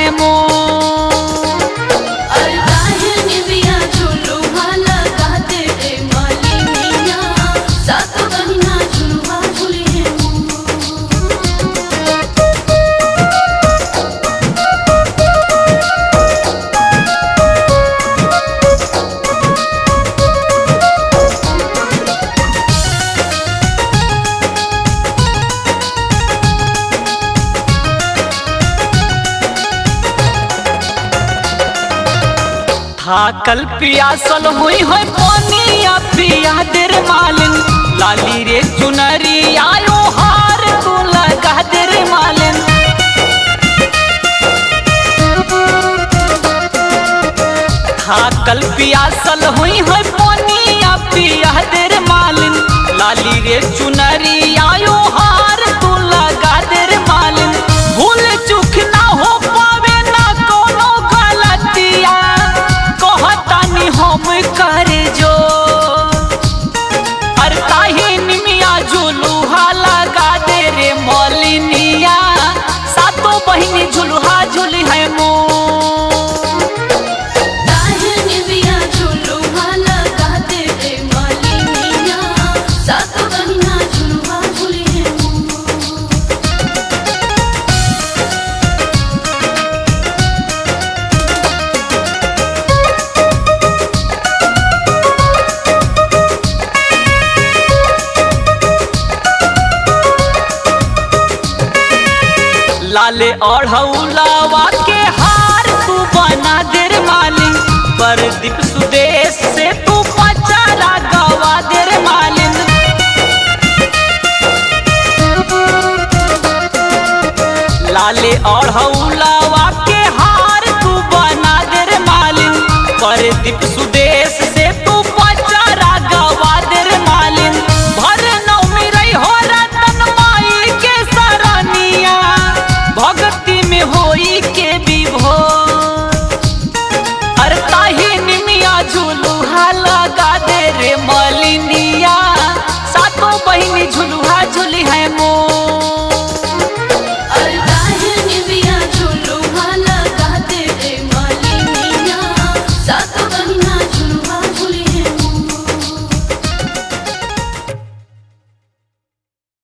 है मोर। थाकल पियासल हुई है पानिया पिया देर मालिन, लाली रे चुनरी आयो हार तू लगा देर मालिन। थाकल पियासल हुई है पानिया पिया देर मालिन, लाली रे चुनरी आयो हार तू लगा देर मालिन। भूल चूक ना हो पावे ना कोनो गलतिया, हम कर जो अरताही निमिया झुलुहा लगा दे रे मौलिनिया, सातों बहिनी झुलुहा झुली है मोर। लाले ओढ़ौलावा के हार तू बना देर मालिन, परदीप सुदेश से तू पचारा गवा देर मालिन। लाले ओढ़ौलावा के हार तू बना देर मालिन, परदीप सुदेश से तू पचारा गवा देर मालिन। भर नवमी रही हो रतन माई के सरनिया, भक्ति में होई के विभोर। अरताही निमिया झुलुहा लगा दे रे मलिनिया, सातों बहिनी झुलुहा झुली है मोर।